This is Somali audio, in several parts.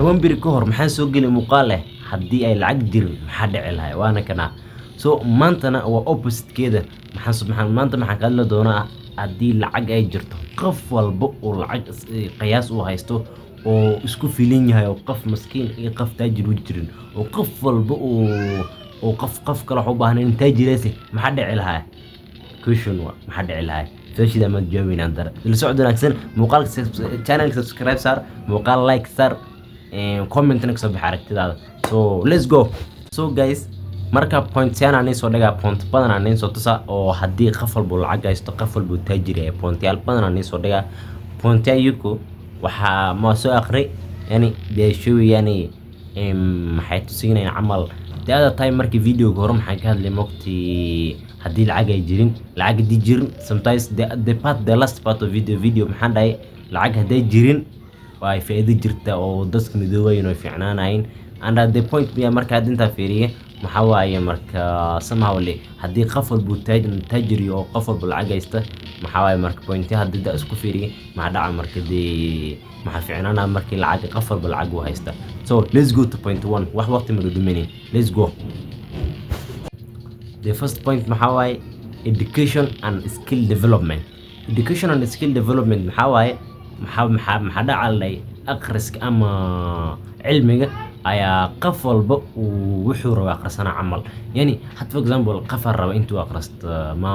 toban biri ka hor maxaa soo geli muuqaal leh haddii ay lacag jirin maxaa dhici lahay waana kana so maantana waa oppositekeeda maanta maxaan ka hadli doonaa haddii lacag ay jirto qof walba oo lacag qiyaas uu haysto oo isku filin yahay oo qof maskiin iyo qof taajir u jirin oo qof walba oo qof kale wax u baahan in taajiraysi maxaa dhici lahaa question maxaa dhici lahaa سوشي ما تجاوبين عندنا اللي سعودنا أكثر مقال channel subscribe صار مقال like صار comment نكسب بحركة هذا so let's go so guys marka point أنا نيسو لقى point بدنا نيسو تسا أو حدي خفل بالعجة يستقفل بالتاجر point يال بدنا نيسو لقى point يكو ما سو آخري يعني بيشو يعني حيتوسينا يعني عمل هذا تايم مركي فيديو قرم حكى لي وقتي haddii lacag ay jirin lacag hadii jirin sometimes the last part of video maxaan dhahay lacag hadday jirin waa ay faa'iido jirta oo dadka midoobayn oo fiicnaanayn and at the point biya marka hadda inta fiiriye maxaa waaye marka somehow haddii qof walba taajir oo qof walba lacag haysta maxaa waaye marka pointi haddii da isku fiiriye maxaa dhaca marka dee maxaa fiicnaanaa markii lacag qof walba lacag uu haysta so let's go to point 1 wax waqti ma dhuminay let's go. The first point maxaa waaye education and skill development. Education and skill development maxaa waaye maxaa dhacalay akhriska ama cilmiga ayaa qof walba uu wuxuu raba akhrisana camal yani had for example qof raba intuu akhristo ma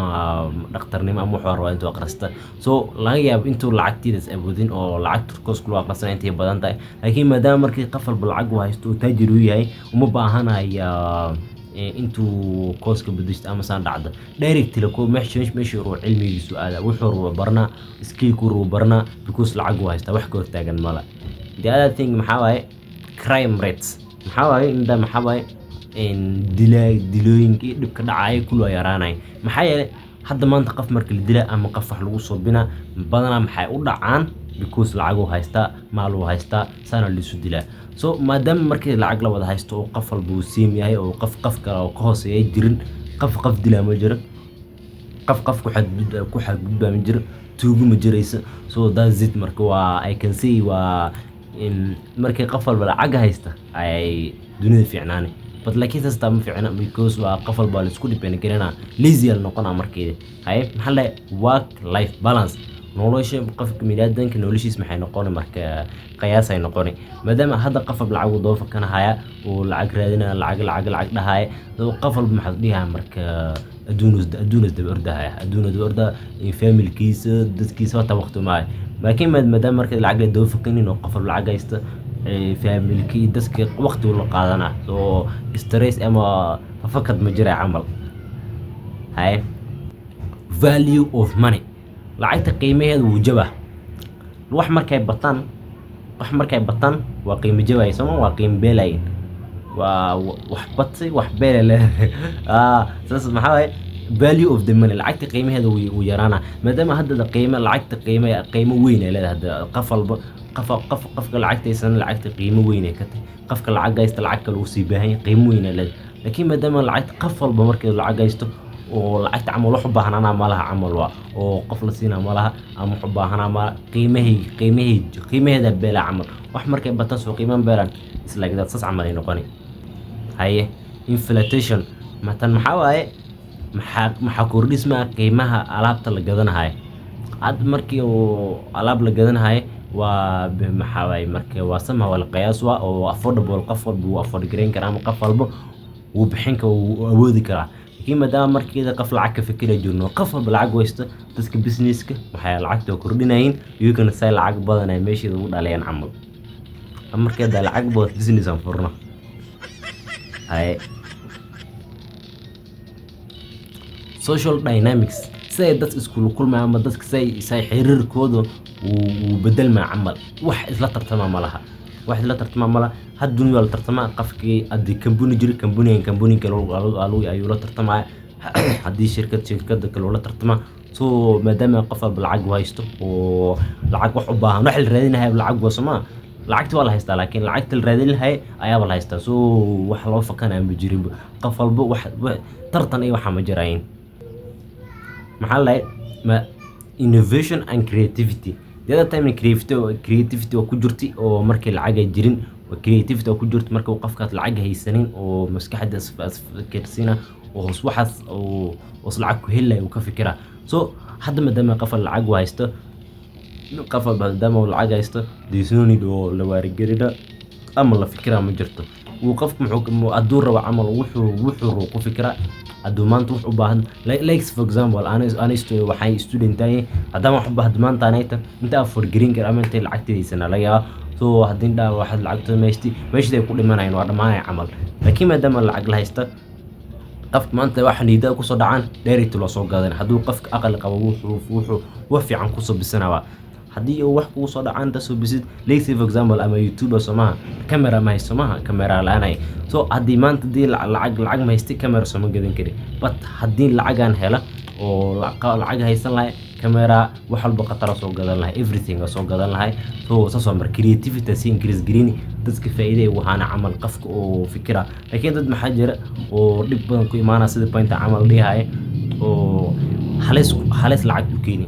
dhaqtarnimo ama wuxuu raba intuu akhristo so laga yaabo intuu lacagtiidas awoodin oo lacag turkoos ku akhrisana intay badan tahay laakiin maadaama markii qof walba lacag uu haysto uu taajir u yahay uma baahanaya intuu kooska bedeshta ama saan dhacdo direct la ko meeshii uu cilmigiisu aada wuxuu raba barna skill-ku raba barna because lacag uu haysta wax ka hortaagan mala the other thing maxaa waaye crime rates maxaa waaye inda maxaa waaye dilooyinkii dhibka dhacay kullu yaraanay maxaa yeelay hadda maanta qof marka la dila ama qof wax lagu soo bina badana maxay u dhacaan because lacag uu haysta maal uu haysta sana lisu dilaa so maadaama markii lacag la wada haysto oo qof walba uu siim yahay oo qof kale oo ka hooseeya jirin qof dilaa ma jiro qof ku xadgudbaa ma jiro tuugo ma jiraysa so that's it marka waa I can see waa in markii qof walba lacag haysta ay dunida fiicnaanay but laakiin taastaa ma fiicna because waa qof walba la isku depend garana lazy al noqona markii hay maxaa la work life balance nolosha qofka miladdanka noloshiis maxay noqon marka qiyaas ay noqon maadaama hadda qof lacag uu doofa kana haya oo lacag raadina lacag dhahay qof walba maxaa dhigaa marka adduunas daba orda in family-kiisa dadkiisa wata waqti ma laakiin maadaama marka lacag la doofa kanin oo qof lacag haysta family-ki dadka waqti la qaadana oo stress ama fakad ma jira camal hay value of money lacagta qiimaheedu wuu jabaa wax markay bataan waa qiimo jabay sama waa qiimo beelay waa wax batay wax beelay saas maxaa waaye value of the money lacagta qiimaheedu wuu yaraana maadaama hadda lacagta qiimo weyn ay leedahay hadda qofka lacagtaysan lacagta qiimo weyn ay ka tahay qofka lacag haysta lacag kale uu sii baahan yahay qiimo weyn ay leedahay laakiin maadaama lacagta qof walba markii lacag haysto oo lacagta camal wax u baahnaa ma laha camal waa oo qof la siinaa ma laha ama wax u baahnaa ma qiimaheeda beela camal wax markay bataan soo qiiman beelan isla gadaad sas camal ay noqoni haye inflation matan maxaa waaye maxaa kordhismaa qiimaha alaabta la gadanahay had markii oo alaab la gadanahay waa maxaa waaye marka waa sama wala qiyaas waa oo affordable qof walba uu afford gareyn karaa ama qof walba uu bixin ka uu awoodi karaa maadaama markeeda qof lacag ka fikira jirno qof walba lacag waysto dadka businesska waxay lacagta kordhinayeen iyagana say lacag badan ay meesheeda ugu dhalayaan camal markeeda lacag badan business aan furno hay social dynamics say dad isku kulma ama dadka say xiriirkooda uu bedelma camal wax isla tartama malaha wax la tartama mala had dunya la tartama qafkii adii company kale ayuu la tartama hadii shirkad kale la tartama so maadaama qof walba lacag haysto oo lacag wax u baahan wax la raadinayo lacag wasma lacagta waa la haystaa laakiin lacagta la raadinayo ayaa la haystaa so wax loo fakana ma jirin qof walba wax tartan ay waxa ma jiraan maxaa la innovation and creativity the other time creativity oo ku jirtay oo markii lacag ay jirin creativity ku jirto marka uu qofkaas lacag haysanin oo maskaxda asfakirsina oo waxaas oo lacag ku helay uu ka fikira so hadda maadaama qof lacag haysto qof maadaama uu lacag haysto diisnooni oo la waarigelina ama la fikira ma jirto uu qofku muxuu aduu rabo camal wuxuu ku fikira aduu maanta wuxuu u baahan like for example waxay student tahay hadama wax u baahan maanta anayta inta for green kar ama inta lacagtiisana laga yaabo so hadii dhaa waxaad lacagta meeshii ay ku dhimanayaan waa dhamaanay camal laakiin maadaama lacag la haysta qofka maanta waxa niida ku soo dhacaan direct loo soo gadan haduu qofka aqal qabo wuxuu wax fiican ku soo bisanaa hadii uu wax ku soo dhacaan da soo bisid like for example ama YouTube Soomaa camera ma haysto maaha camera la'aanay so hadii maanta dii lacag ma haysti camera soo ma gadan kari but hadii lacagan hela oo lacag haysan lahay camera wax walba qatar soo gadan lahay everything soo gadan lahay so soo mar creativity si increase green dadka faa'iido waxaana camal qofka oo fikira laakiin dad maxaa jira oo dhib badan ku imaana sida point camal dhihay oo halis lacag u keeni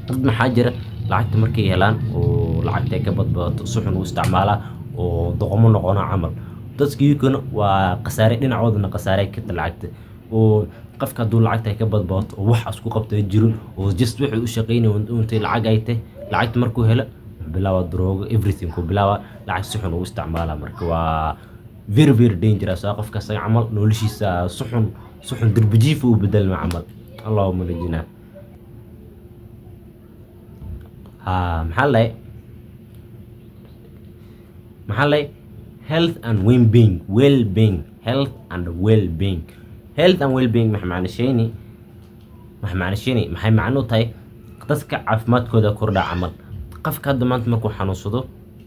dad maxaa jira lacagta markay helaan oo lacagta ka badbaato suxun u isticmaala oo doqomo noqona camal dadkiina waa qasaare dhinacoodna qasaare ka lacagta oo qofka duu lacagta ka badbaato oo wax isku qabtay jirin oo just wuxuu u shaqeynay intay lacag ay tahay lacagta markuu helo bilaawa droogo everything ku bilaawa lacag suxun u isticmaala marka waa very dangerous qofka say camal noloshiisa suxun darbijiif u bedel ma camal Allahumma najina محلي health and well-being health and well-being معنى شيني maxay macno tahay dadka caafimaadkooda kordha camal qofka hadda maanta markuu xanuunsado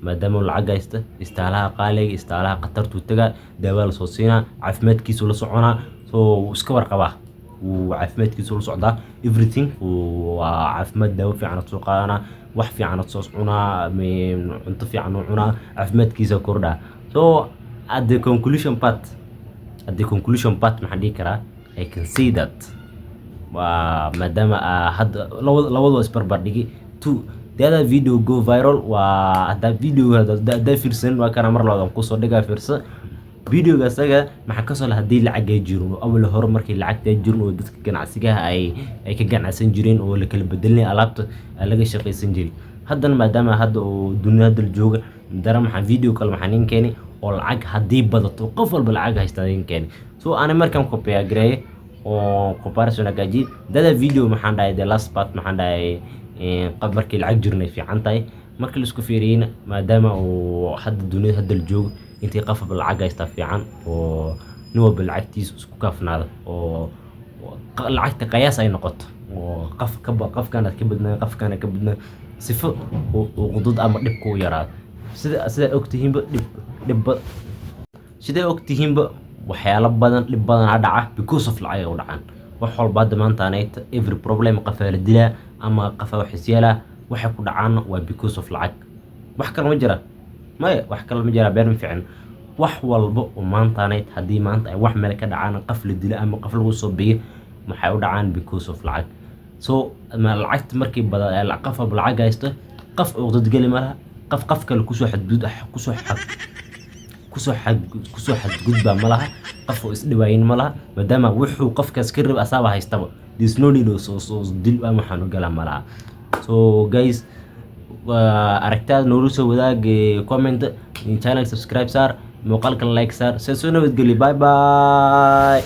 maadaama lacag haysta istaalaha qaaliga istaalaha qatartu taga daawaal soo siina caafimaadkiisu la soconaa soo iska warqaba وعافمتكيسو la socda everything وعافمت daawo fiican soo qaadana wax fiican soo cunaa cunto fiican oo cunaa caafimaadkiisa kordha so at the conclusion part maxaan dhihi karaa I can say that waa maadaama hadda labadoo isbarbar dhigi the other video go viral waa hadda video hadda fiirsan waa kana mar labaad ku soo dhigaa fiirsan video gasaga maxaa ka soo hadii lacag ay jireen oo awal hore markii lacagta ay jireen oo dadka ganacsiga ay ka ganacsan jireen oo la kala bedelnay alaabta laga shaqeysan jiray haddana maadaama hadda oo dunida jooga dara maxaa video kale maxaa nin keenay oo lacag hadii badato qof walba lacag haysta nin keenay so ana markan copy gareey oo comparison gaji dada video maxaan dhahay the last part maxaan dhahay qab markii lacag jirnay fiican tahay markii la isku fiiriyayna maadaama oo hadda dunida hadda jooga intii qof lacag haysta fiican oo noo bilacagtiis isku kaafnaada oo lacagta qiyaas ay noqoto oo qofkana ka badna sifo oo qudud ama dhib ku yaraado sida ogtihiinba waxyaalo badan dhib badan dhaca because of lacag oo dhacaan wax walba hadda maanta anayta every problem qafaal dila ama qafa wax isyeela waxa ku dhacaan waa because of lacag wax kale ma jira wax kale ma jira been fiican wax walba oo maanta hadii maanta ay wax meel ka dhacaan qaf la dila ama qaf lagu soo biyo maxay u dhacaan because of lacag so ma lacagta markii badan qaf lacag haysto qaf oo dad gali malaha qaf kale ku soo xadgudba malaha qaf oo isdhibayn malaha maadaama wuxuu qofkaas ka rib asaaba haystaba this no need so dil ama xanu gala malaha so guys aragtaad noogu soo wadaag comment channel subscribe sar muuqaalkan like sar soo nabadgeli bye